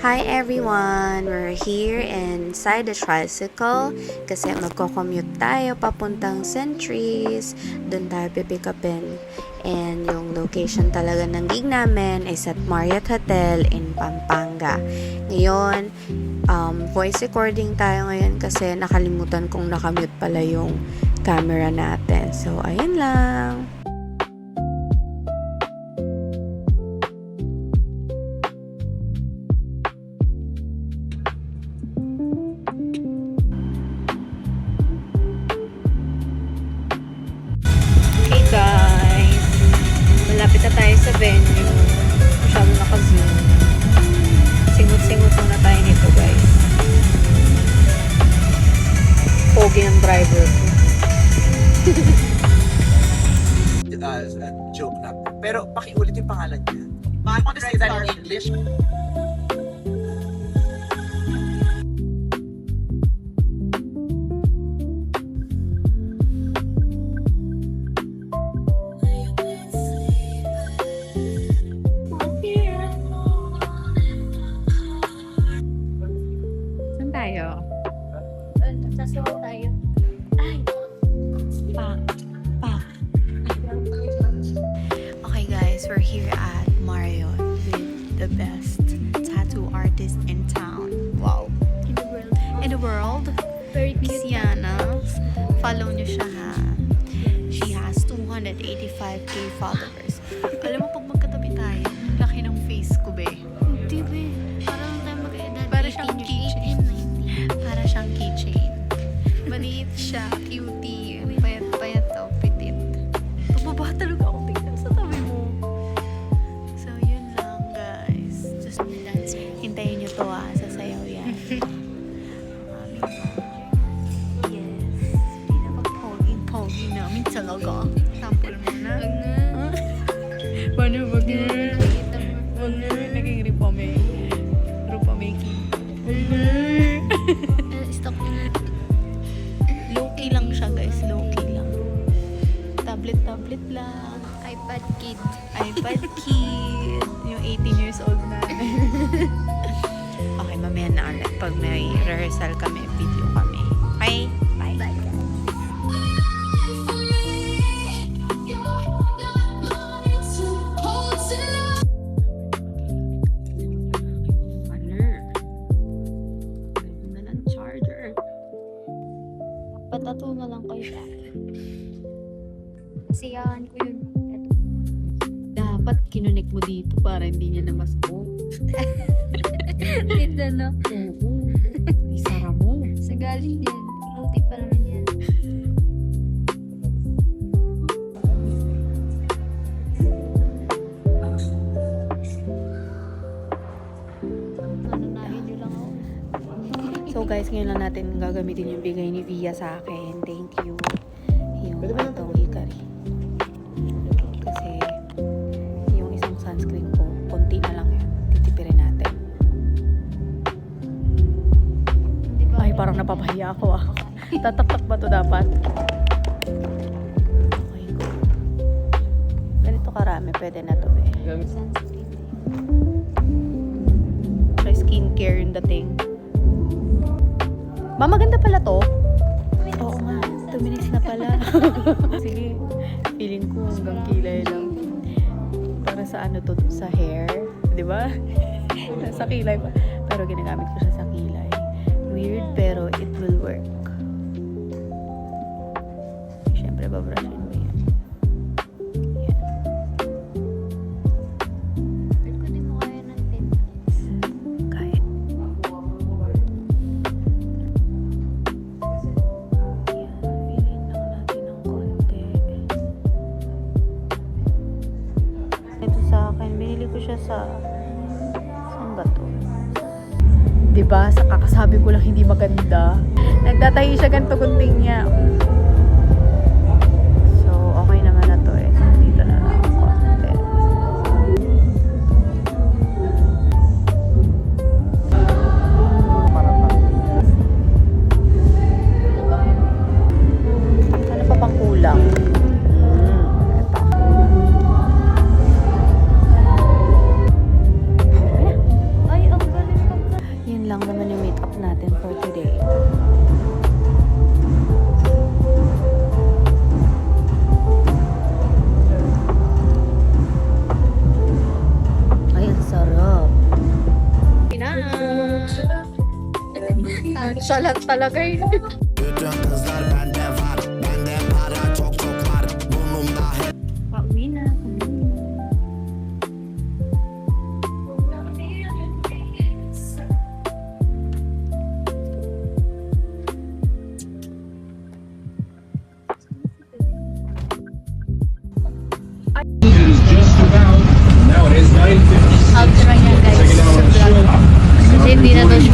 Hi everyone! We're here inside the tricycle kasi magko-commute tayo papuntang Centuries. Doon tayo pipick upin. And yung location talaga ng gig namin is at Marriott Hotel in Pampanga. Ngayon, voice recording tayo ngayon kasi nakalimutan kong nakamute pala yung camera natin. So, ayun lang. Hey guys! Malapit na tayo sa venue. Masyado naka-zoom. Singot-singot muna tayo nito guys. Pogi ng driver ko. Joke na. Pero pakiulit yung pangalan niya. Paano ko say that in English? Saan tayo? Sasawa tayo. Ay! Okay guys, we're here at Marriott with the best tattoo artist in town. Wow. In the world. In the world, Very Miss cute. Yana. Follow niyo siya ha. She has 285k followers. Alam mo pag magkatabi tayo, laki ng face ko be. Hindi ba? Parang tayo mag-edad. Para siyang 18 keychain. 19. Para siyang keychain. Maliit siya, cutie. Payat to, petit. Pababa talaga ako tingnan sa tabi mo. So, yun lang guys. Just hintayin niyo to sasayaw yan. Yes. Pinapag-pogi namin talaga. Sample mo na. Paano wag na? Wag na. Naging rupamaking. Stock na. Low-key lang siya guys. Low-key lang. Tablet lang. iPad kid. iPad kid. Yung 18 years old na. Okay, mamaya na ulit. Pag may rehearsal kami, video kami. Okay? Bye. Bye. Na ng charger. Patato na lang kayo sa akin. Siyahan ko yun. Eto. Dapat kinunik mo dito para hindi niya namasuko. Ganda na. Oo. Isara mo. Sa galing yan. Multi pa naman yan. Ano na, video lang ako. So guys, ngayon lang natin gagamitin yung bigay ni Via sa akin. Thank you. Yung atong hikari. Kasi yung isang sunscreen ko, konti na lang yun. Titipirin natin. Di ba? Ay, parang napapahiya ako ah. Tataktak ba to dapat? Okay ko. Ganito karami, pwede na to be. Sunscreen. Try skincare yung dating. Maganda pala to. Oo nga, 2 minutes na pala. Sige, feeling ko hanggang kilay lang. Para sa ano to, sa hair. Di ba? Sa kilay pa. Pero ginagamit ko siya sa kilay. Weird, pero it will work. Siyempre, babrushin mo yan. Yan. Pero kung di mo kaya ng 10 minutes. Kahit. Yan, piliin lang natin ng konti. Ito sa akin, binili ko siya sa... Saan ba to? Diba? Sa kakasabi ko lang hindi maganda. Nagtatahi siya ganito kunting niya. So, okay naman na to eh. So, dito na lang ako. Ano pa bang kulang? Ito. Ay, ang galing pa Siya lang talaga yun. Bütün kızlar bende var. Bende para çok çok var. Burnumda hep Pauwi na. is just about, now it is 9:50. Outro na yan guys sa vlog. Kasi hindi na daw siya